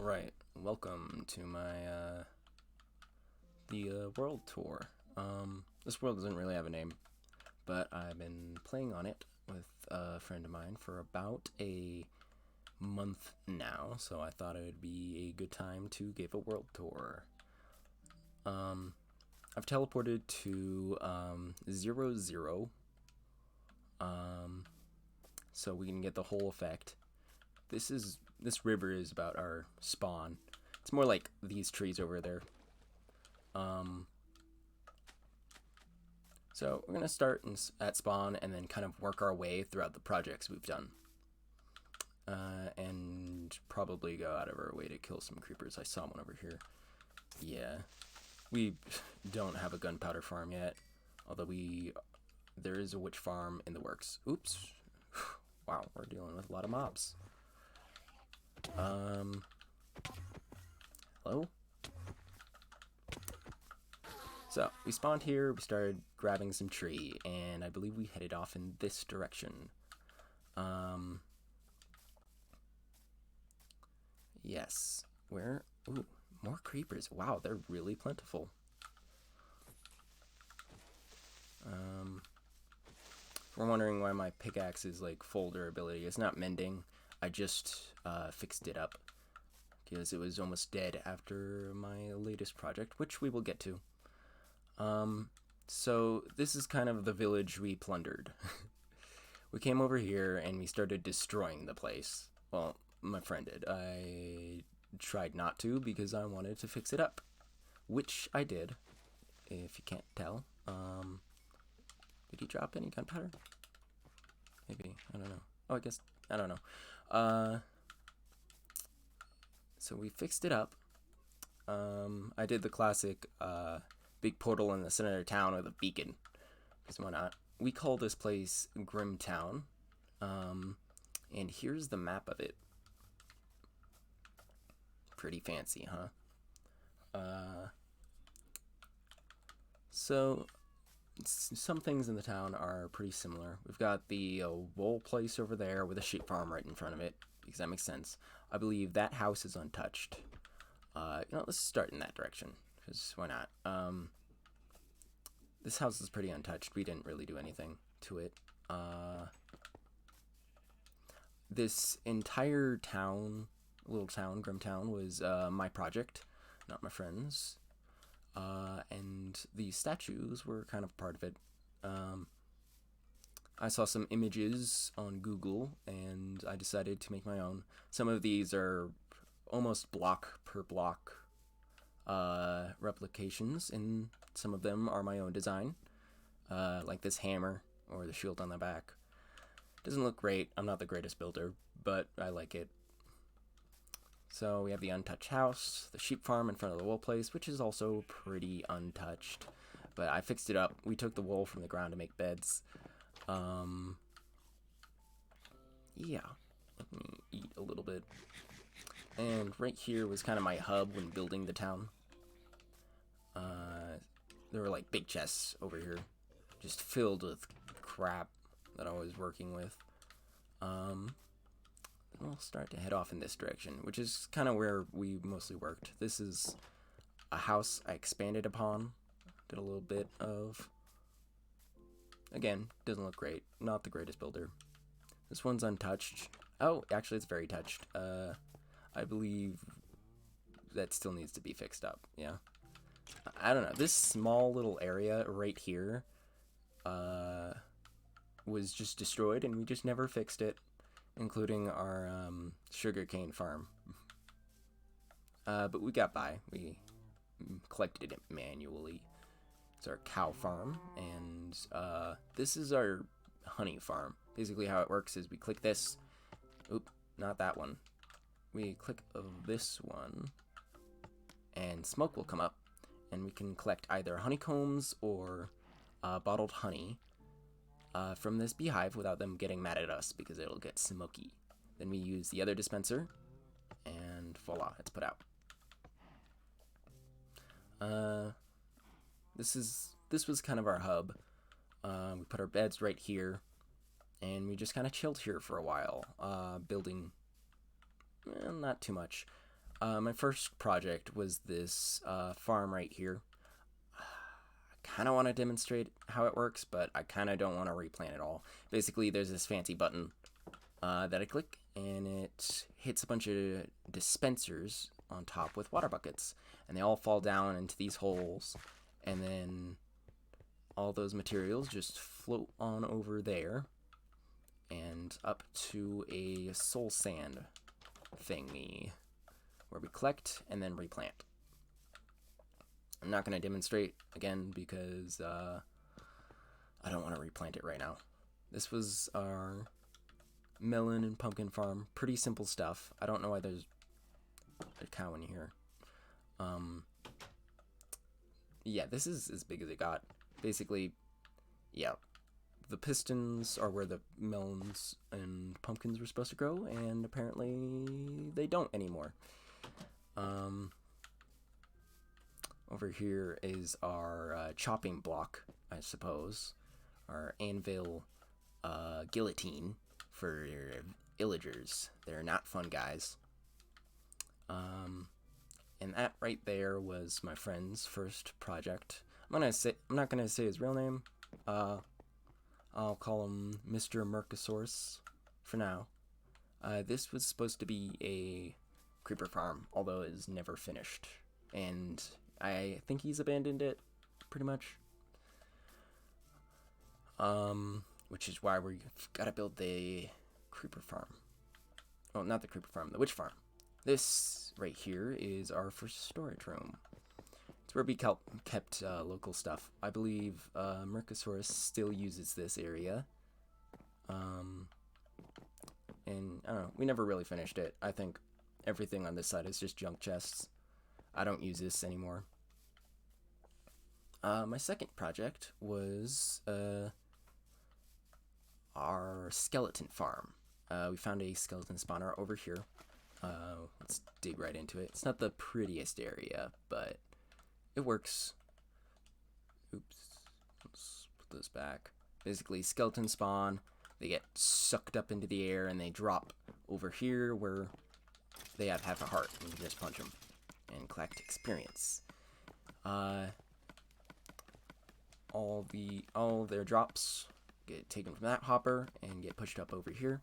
Alright, welcome to my, world tour. This world doesn't really have a name, but I've been playing on it with a friend of mine for about a month now, so I thought it would be a good time to give a world tour. I've teleported to, 0, so we can get the whole effect. This river is about our spawn. It's more like these trees over there. So we're gonna start at spawn and then kind of work our way throughout the projects we've done, and probably go out of our way to kill some creepers. I saw one over here. Yeah, we don't have a gunpowder farm yet, although there is a witch farm in the works. Oops. Wow, we're dealing with a lot of mobs. Hello? So, we spawned here, we started grabbing some tree, and I believe we headed off in this direction. Yes. Where? Ooh, more creepers. Wow, they're really plentiful. If we're wondering why my pickaxe is like full durability, it's not mending. I just fixed it up because it was almost dead after my latest project, which we will get to. So this is kind of the village we plundered. We came over here and we started destroying the place. Well, my friend did. I tried not to because I wanted to fix it up, which I did, if you can't tell. Did he drop any gunpowder? Maybe. I don't know. Oh, I don't know. So we fixed it up. I did the classic big portal in the center of town with a beacon, because why not? We call this place Grimtown, and here's the map of it. Pretty fancy, huh? So some things in the town are pretty similar. We've got the wool place over there with a sheep farm right in front of it, because that makes sense. I believe that house is untouched. Let's start in that direction, because why not? This house is pretty untouched. We didn't really do anything to it. This entire town, little town, Grimtown, was my project, not my friend's. And the statues were kind of part of it. I saw some images on Google, and I decided to make my own. Some of these are almost block per block replications, and some of them are my own design, like this hammer or the shield on the back. Doesn't look great. I'm not the greatest builder, but I like it. So we have the untouched house, the sheep farm in front of the wool place, which is also pretty untouched, but I fixed it up. We took the wool from the ground to make beds. Yeah, let me eat a little bit. And right here was kind of my hub when building the town. There were like big chests over here, just filled with crap that I was working with. We'll start to head off in this direction, which is kind of where we mostly worked. This is a house I expanded upon, did a little bit of. Again, doesn't look great, not the greatest builder. This one's untouched. Oh, actually it's very touched. I believe that still needs to be fixed up, yeah. I don't know, this small little area right here was just destroyed and we just never fixed it, including our sugarcane farm. But we got by. We collected it manually. It's our cow farm, and this is our honey farm. Basically how it works is we click this. Oop, not that one. We click this one, and smoke will come up, and we can collect either honeycombs or bottled honey from this beehive without them getting mad at us, because it'll get smoky. Then we use the other dispenser, and voila, it's put out. This was kind of our hub. We put our beds right here, and we just kind of chilled here for a while, building. Well, not too much. My first project was this farm right here. I kind of want to demonstrate how it works, but I kind of don't want to replant it all. Basically, there's this fancy button that I click, and it hits a bunch of dispensers on top with water buckets, and they all fall down into these holes, and then all those materials just float on over there and up to a soul sand thingy where we collect and then replant. I'm not going to demonstrate again because I don't want to replant it right now. This was our melon and pumpkin farm. Pretty simple stuff. I don't know why there's a cow in here. Yeah, this is as big as it got. Basically, yeah, the pistons are where the melons and pumpkins were supposed to grow, and apparently they don't anymore. Over here is our chopping block, I suppose. Our anvil guillotine for villagers. They're not fun guys. And that right there was my friend's first project. I'm not gonna say his real name. I'll call him Mr. Mercosaurus for now. This was supposed to be a creeper farm, although it is never finished, and I think he's abandoned it pretty much. Which is why we've got to build the creeper farm. Well, not the creeper farm, the witch farm. This right here is our first storage room. It's where we kept local stuff. I believe Mercosaurus still uses this area. And I don't know, we never really finished it. I think everything on this side is just junk chests. I don't use this anymore. My second project was our skeleton farm. We found a skeleton spawner over here. Let's dig right into it. It's not the prettiest area, but it works. Oops. Let's put this back. Basically, skeleton spawn. They get sucked up into the air and they drop over here where they have half a heart. You can just punch them and collect experience. All their drops get taken from that hopper and get pushed up over here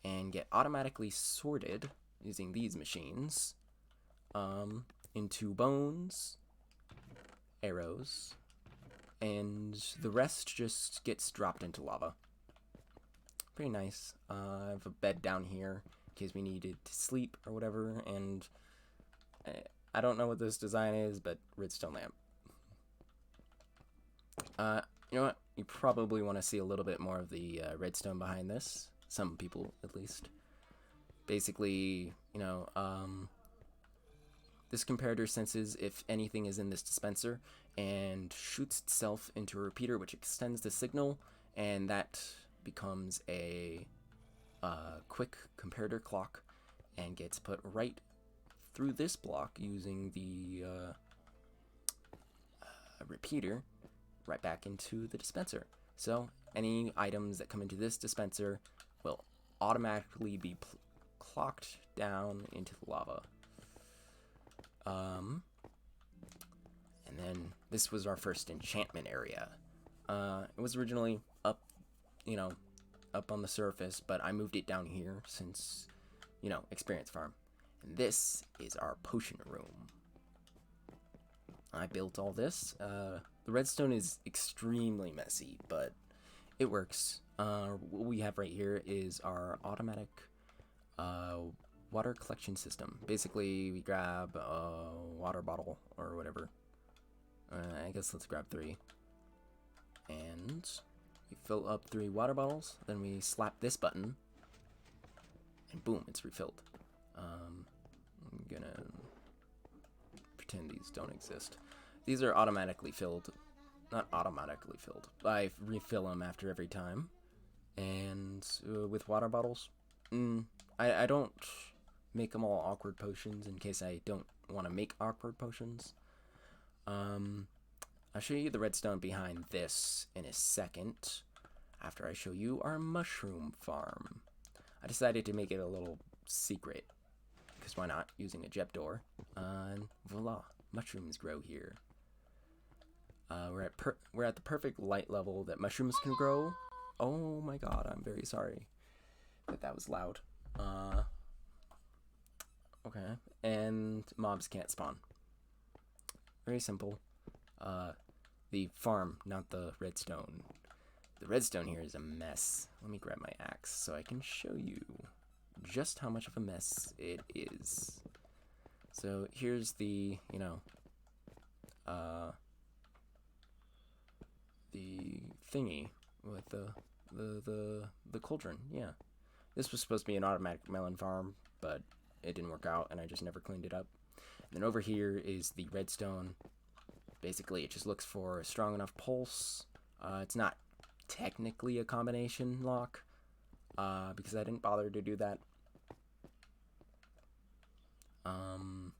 and get automatically sorted using these machines into bones, arrows, and the rest just gets dropped into lava. Pretty nice. I have a bed down here in case we needed to sleep or whatever, and I don't know what this design is, but redstone lamp. You know what? You probably want to see a little bit more of the redstone behind this. Some people, at least. Basically, you know, this comparator senses if anything is in this dispenser and shoots itself into a repeater, which extends the signal, and that becomes a quick comparator clock and gets put right through this block using the repeater right back into the dispenser. So any items that come into this dispenser will automatically be clocked down into the lava. And then this was our first enchantment area. It was originally up, up on the surface, but I moved it down here since, experience farm. And this is our potion room. I built all this. The redstone is extremely messy, but it works. What we have right here is our automatic water collection system. Basically, we grab a water bottle or whatever. I guess let's grab 3. And we fill up 3 water bottles. Then we slap this button. And boom, it's refilled. I'm gonna pretend these don't exist. These are automatically filled. Not automatically filled. I refill them after every time. And with water bottles, I don't make them all awkward potions in case I don't want to make awkward potions. I'll show you the redstone behind this in a second, after I show you our mushroom farm. I decided to make it a little secret, because why not, using a jet door. And voila, mushrooms grow here. We're at the perfect light level that mushrooms can grow. Oh my god, I'm very sorry that was loud. Okay, and mobs can't spawn. Very simple. The farm, not the redstone. The redstone here is a mess. Let me grab my axe so I can show you just how much of a mess it is. So here's the, the thingy with the cauldron. Yeah, this was supposed to be an automatic melon farm, but it didn't work out, and I just never cleaned it up. And then over here is the redstone. Basically, it just looks for a strong enough pulse. It's not technically a combination lock, because I didn't bother to do that. Then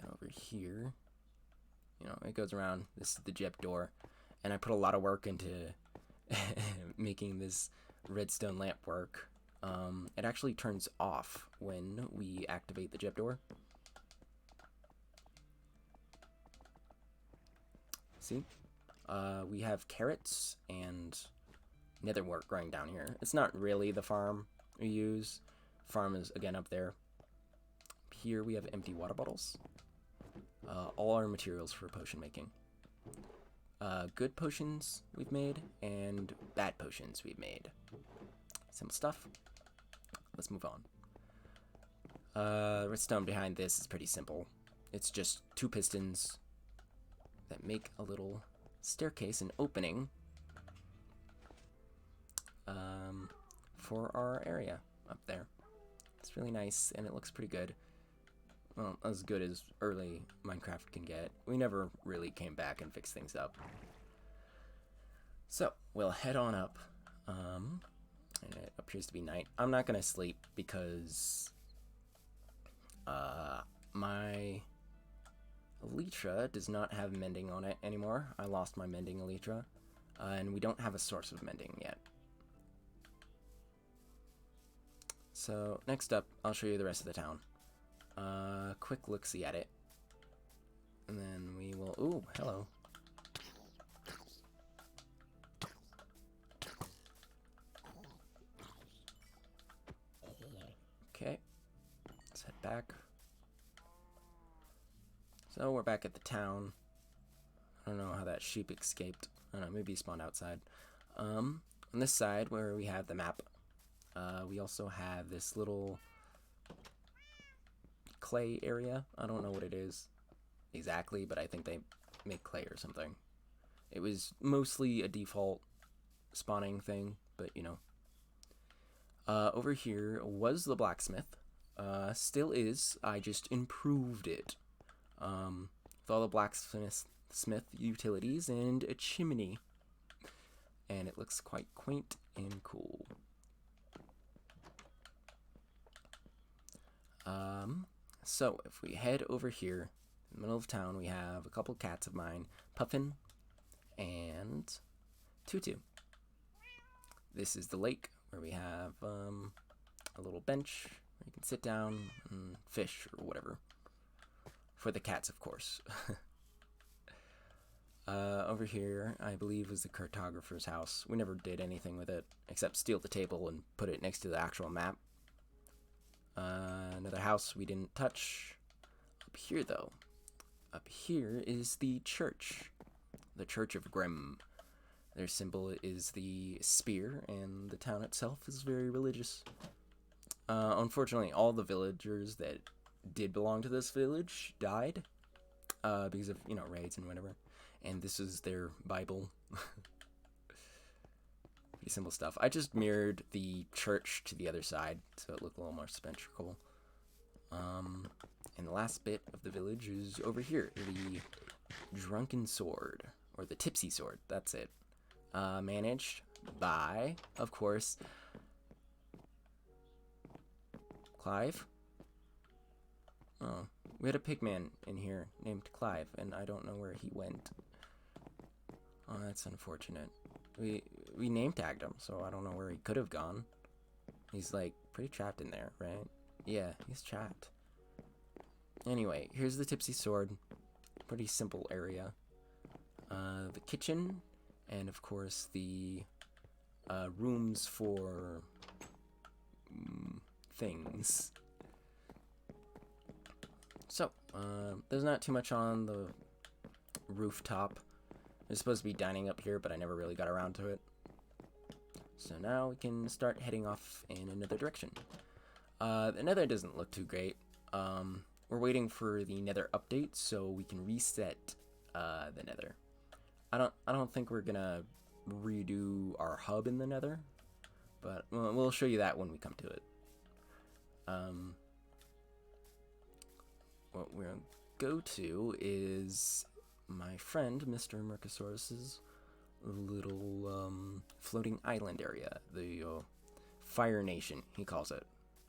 over here, it goes around. This is the jet door, and I put a lot of work into making this redstone lamp work. It actually turns off when we activate the jet door. See? We have carrots and netherwort growing down here. It's not really the farm we use. Farm is, again, up there. Here we have empty water bottles. All our materials for potion making. Good potions we've made, and bad potions we've made. Simple stuff. Let's move on. Redstone behind this is pretty simple. It's just 2 pistons that make a little staircase and opening for our area up there. It's really nice, and it looks pretty good. Well, as good as early Minecraft can get. We never really came back and fixed things up. So, we'll head on up. And it appears to be night. I'm not going to sleep because my elytra does not have mending on it anymore. I lost my mending elytra, and we don't have a source of mending yet. So next up, I'll show you the rest of the town. Quick look-see at it, and then we will. Ooh, hello. Okay, let's head back. So we're back at the town. I don't know how that sheep escaped. I don't know, maybe he spawned outside. On this side where we have the map, we also have this little clay area. I don't know what it is exactly, but I think they make clay or something. It was mostly a default spawning thing, but over here was the blacksmith. Still is. I just improved it. With all the blacksmith utilities and a chimney. And it looks quite quaint and cool. So if we head over here, in the middle of town, we have a couple cats of mine, Puffin and Tutu. This is the lake where we have a little bench where you can sit down and fish or whatever. For the cats, of course. Over here, I believe, was the cartographer's house. We never did anything with it, except steal the table and put it next to the actual map. Another house we didn't touch. Up here, though. Up here is the church. The Church of Grimm. Their symbol is the spear, and the town itself is very religious. Unfortunately, all the villagers that did belong to this village died because of, raids and whatever. And this is their Bible. Pretty simple stuff. I just mirrored the church to the other side, so it looked a little more symmetrical. And the last bit of the village is over here, the Drunken Sword, or the Tipsy Sword, that's it. Managed by, of course, Clive. Oh, we had a pigman in here named Clive, and I don't know where he went. Oh, that's unfortunate. We name tagged him, so I don't know where he could have gone. He's like pretty trapped in there, right? Yeah, he's chat. Anyway, here's the Tipsy Sword. Pretty simple area. The kitchen, and of course the rooms for things. So, there's not too much on the rooftop. There's supposed to be dining up here, but I never really got around to it. So now we can start heading off in another direction. The nether doesn't look too great. We're waiting for the nether update so we can reset the nether. I don't think we're gonna redo our hub in the nether, but we'll show you that when we come to it. What we're gonna go to is my friend Mr. Mercosaurus's little floating island area, the Fire Nation, he calls it.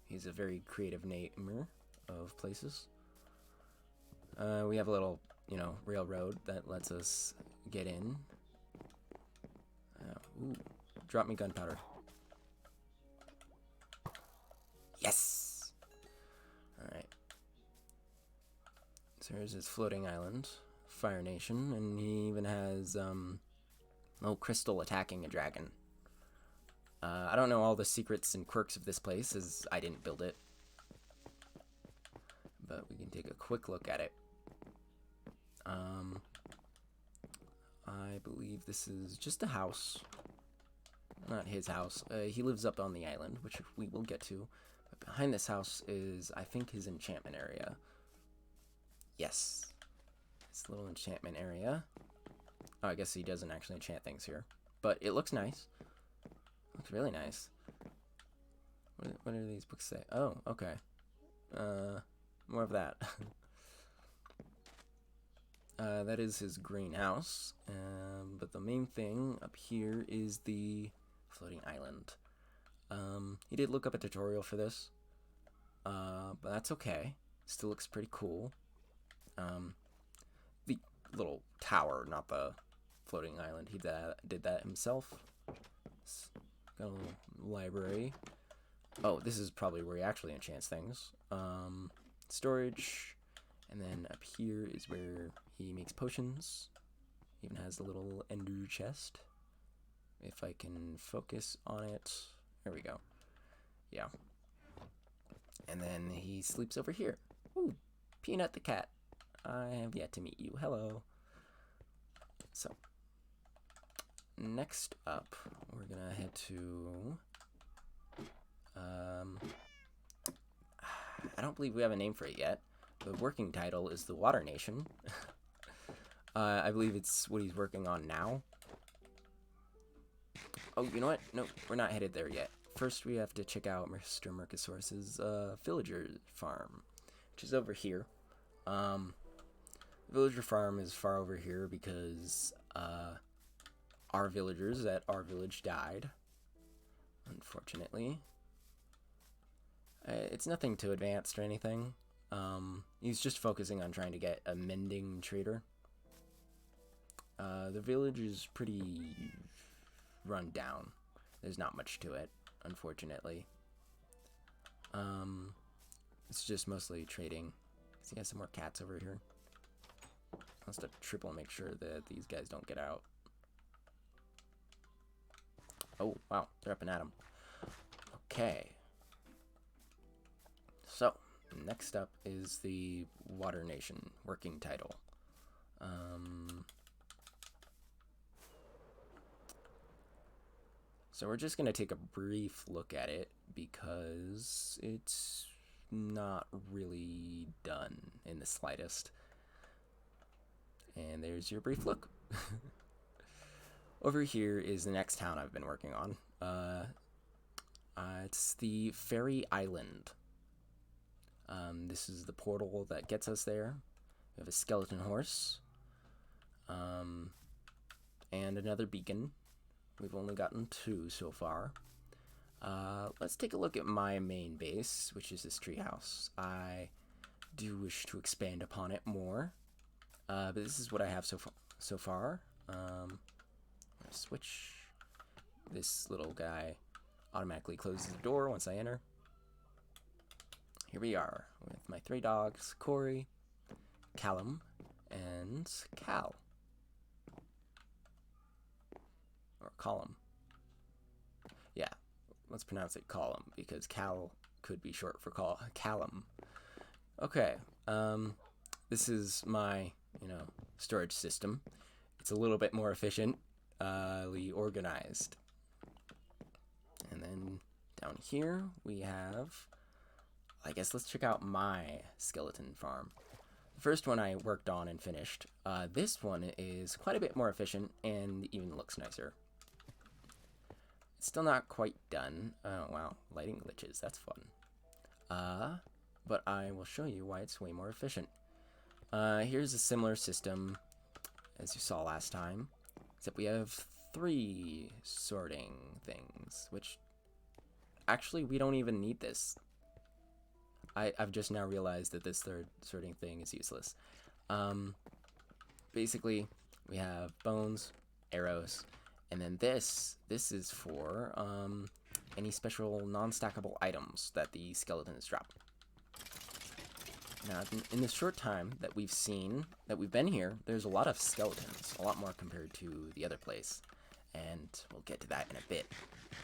He's a very creative namer of places. We have a little, railroad that lets us get in. Ooh, drop me gunpowder. Yes! Alright. So here's his floating island, Fire Nation, and he even has, little crystal attacking a dragon. I don't know all the secrets and quirks of this place, as I didn't build it. But we can take a quick look at it. I believe this is just a house. Not his house. He lives up on the island, which we will get to. But behind this house is, I think, his enchantment area. Yes. This little enchantment area. Oh, I guess he doesn't actually enchant things here. But it looks nice. Looks really nice. What do these books say? Oh, okay. More of that. That is his greenhouse. But the main thing up here is the floating island. He did look up a tutorial for this. But that's okay. Still looks pretty cool. The little tower, not the floating island. He did that himself. Got a little library. Oh, this is probably where he actually enchants things. Storage. And then up here is where he makes potions. Even has a little ender chest. If I can focus on it. There we go. Yeah. And then he sleeps over here. Ooh, Peanut the cat. I have yet to meet you. Hello. So, next up, we're gonna head to... I don't believe we have a name for it yet. The working title is the Water Nation. I believe it's what he's working on now. Oh, you know what? No, we're not headed there yet. First, we have to check out Mr. Mercosaurus's villager farm, which is over here. Villager farm is far over here because our villagers at our village died, unfortunately. It's nothing too advanced or anything. He's just focusing on trying to get a mending trader. The village is pretty run down. There's not much to it, unfortunately. It's just mostly trading. See, he has some more cats over here. Wants to triple make sure that these guys don't get out. Oh, wow, they're up and at him. Okay. So, next up is the Water Nation working title. So we're just going to take a brief look at it because it's not really done in the slightest. And there's your brief look. Over here is the next town I've been working on. It's the Fairy Island. This is the portal that gets us there. We have a skeleton horse. And another beacon. We've only gotten 2 so far. Let's take a look at my main base, which is this treehouse. I do wish to expand upon it more. But this is what I have so far. I'm gonna switch. This little guy automatically closes the door once I enter. here we are with my 3 dogs, Corey, Callum, and Cal. Or Column. Yeah, let's pronounce it Column, because Cal could be short for Callum. Okay, this is my, storage system. It's a little bit more efficiently organized. And then down here we have, I guess let's check out my skeleton farm. The first one I worked on and finished. This one is quite a bit more efficient and even looks nicer. It's still not quite done. Oh wow, lighting glitches, that's fun. But I will show you why it's way more efficient. Here's a similar system as you saw last time, except we have 3 sorting things, which actually we don't even need this. I've just now realized that this 3rd sorting thing is useless. Basically, we have bones, arrows, and then this is for any special non-stackable items that the skeletons drop. Now, in the short time that we've been here, there's a lot of skeletons, a lot more compared to the other place, and we'll get to that in a bit.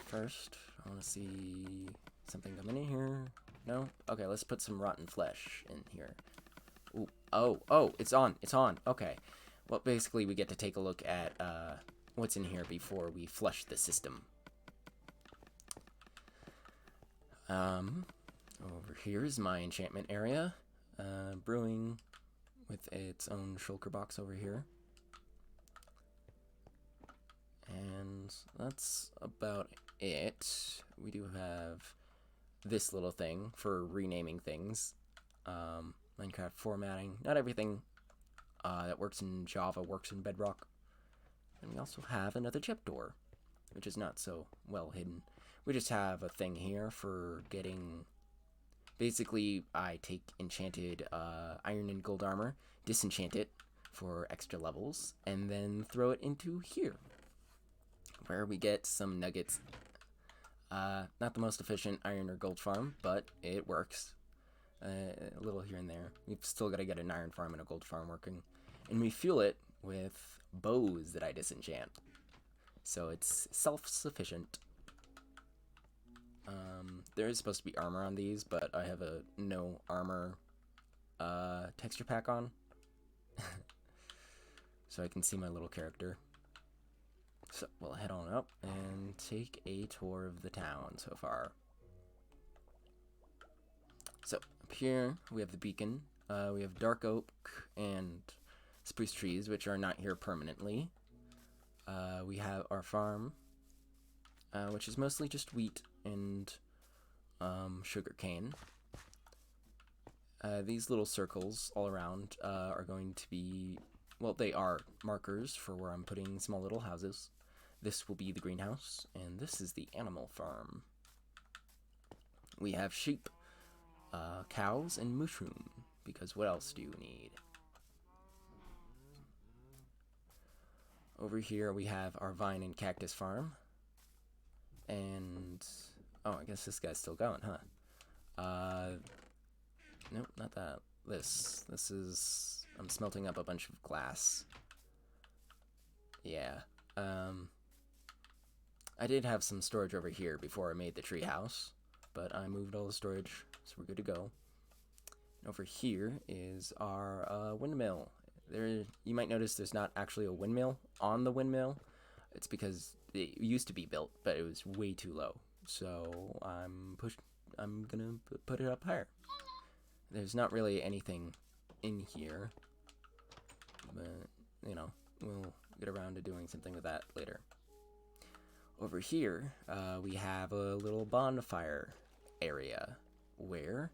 First, I want to see something coming in here. No? Okay, let's put some rotten flesh in here. Ooh, oh, it's on, okay. Well, basically, we get to take a look at what's in here before we flush the system. Over here is my enchantment area. Brewing with its own shulker box over here. And that's about it. We do have this little thing for renaming things. Minecraft formatting. Not everything that works in Java works in Bedrock. And we also have another chip door, which is not so well hidden. We just have a thing here for getting... Basically, I take enchanted iron and gold armor, disenchant it for extra levels, and then throw it into here, where we get some nuggets. Not the most efficient iron or gold farm, but it works. A little here and there. We've still got to get an iron farm and a gold farm working. And we fuel it with bows that I disenchant. So it's self-sufficient. There is supposed to be armor on these, but I have a no armor texture pack on. So I can see my little character. So we'll head on up and take a tour of the town so far. So up here we have the beacon. We have dark oak and spruce trees, which are not here permanently. We have our farm, which is mostly just wheat and sugar cane. These little circles all around are going to be, well, they are markers for where I'm putting small little houses. This will be the greenhouse, and this is the animal farm. We have sheep, cows, and mushroom, because what else do you need? Over here we have our vine and cactus farm. And, oh, I guess this guy's still going, huh? Nope, not that. This is, I'm smelting up a bunch of glass. Yeah, I did have some storage over here before I made the tree house, but I moved all the storage, so we're good to go. And over here is our windmill. There, you might notice there's not actually a windmill on the windmill. It's because it used to be built, but it was way too low. So I'm gonna put it up higher. There's not really anything in here, but we'll get around to doing something with that later. Over here, we have a little bonfire area where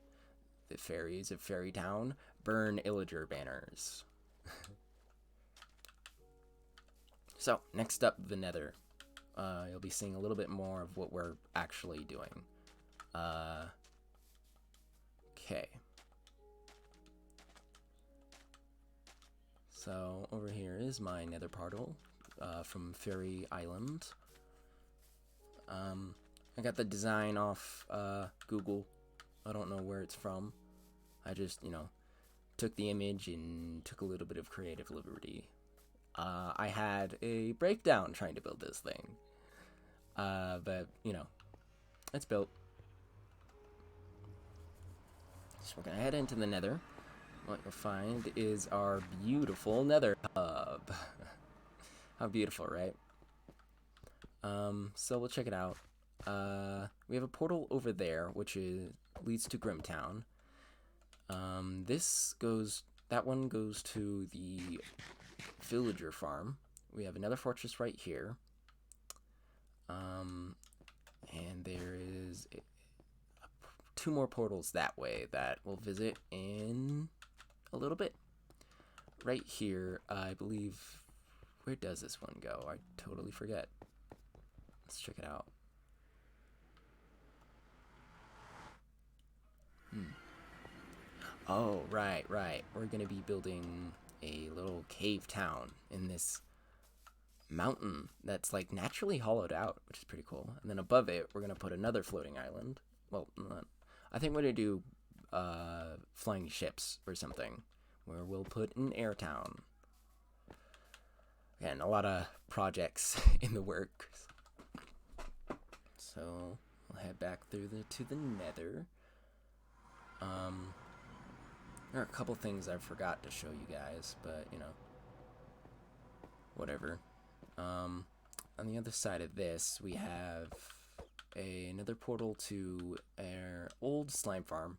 the fairies of Fairy Town burn illager banners. So, next up, the Nether. You'll be seeing a little bit more of what we're actually doing. Okay. So, over here is my Nether portal from Fairy Island. I got the design off Google. I don't know where it's from. I just, took the image and took a little bit of creative liberty. I had a breakdown trying to build this thing. But, it's built. So we're going to head into the nether. What you'll find is our beautiful nether hub. How beautiful, right? So we'll check it out. We have a portal over there, which leads to Grimtown. That one goes to the villager farm. We have another fortress right here. And there is two more portals that way that we'll visit in a little bit. Right here, I believe, where does this one go? I totally forget. Let's check it out. Oh, right. We're gonna be building a little cave town in this mountain that's like naturally hollowed out, which is pretty cool. And then above it, we're gonna put another floating island. Well, I think we're gonna do flying ships or something, where we'll put an air town. Again, a lot of projects in the works. So we'll head back through to the nether. There are a couple things I forgot to show you guys, but whatever. On the other side of this, we have another portal to our old slime farm,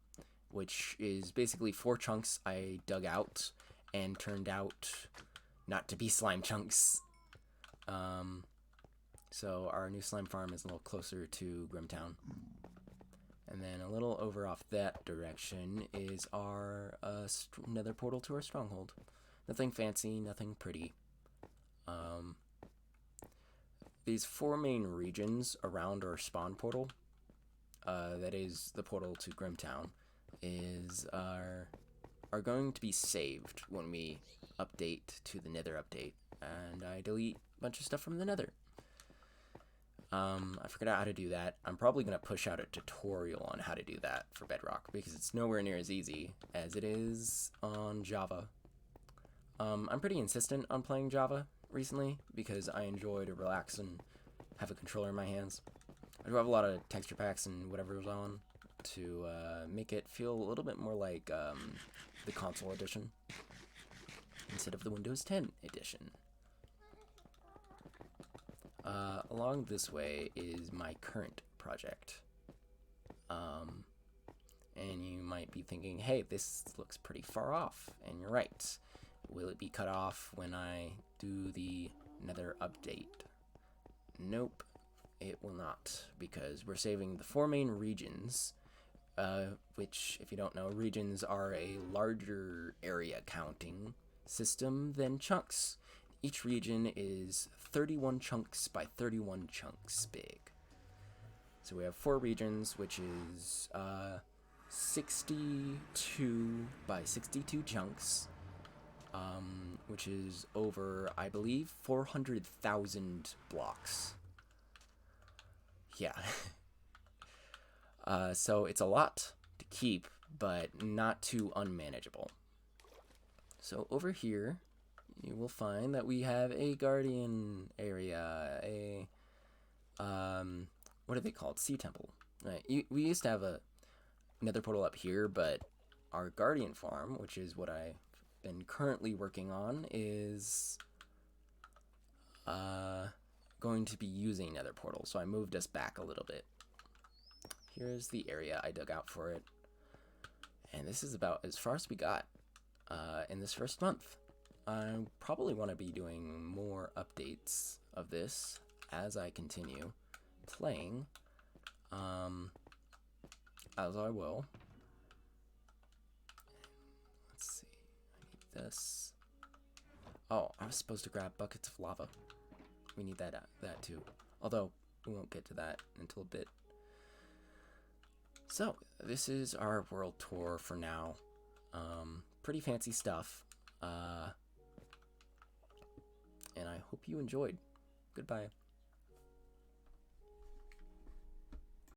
which is basically 4 chunks I dug out and turned out not to be slime chunks. So our new slime farm is a little closer to Grimtown. And then a little over off that direction is our nether portal to our stronghold. Nothing fancy, nothing pretty. These 4 main regions around our spawn portal, that is the portal to Grimtown, are going to be saved when we update to the nether update. And I delete a bunch of stuff from the nether. I figured out how to do that. I'm probably going to push out a tutorial on how to do that for Bedrock, because it's nowhere near as easy as it is on Java. I'm pretty insistent on playing Java recently, because I enjoy to relax and have a controller in my hands. I do have a lot of texture packs and whatever's on to make it feel a little bit more like the console edition instead of the Windows 10 edition. Along this way is my current project. And you might be thinking, hey, this looks pretty far off. And you're right. Will it be cut off when I do the nether update? Nope, it will not, because we're saving the 4 main regions, which, if you don't know, regions are a larger area counting system than chunks. Each region is 31 chunks by 31 chunks big. So we have 4 regions, which is 62 by 62 chunks, which is over, I believe, 400,000 blocks. Yeah. So it's a lot to keep, but not too unmanageable. So over here, you will find that we have a guardian area, what are they called? Sea temple. Right. We used to have a nether portal up here, but our guardian farm, which is what I've been currently working on, is going to be using nether portal, so I moved us back a little bit. Here's the area I dug out for it, and this is about as far as we got in this first month. I probably want to be doing more updates of this as I continue playing, as I will. Let's see, I need this. Oh, I was supposed to grab buckets of lava. We need that too, although we won't get to that until a bit. So this is our world tour for now. Pretty fancy stuff. And I hope you enjoyed. Goodbye.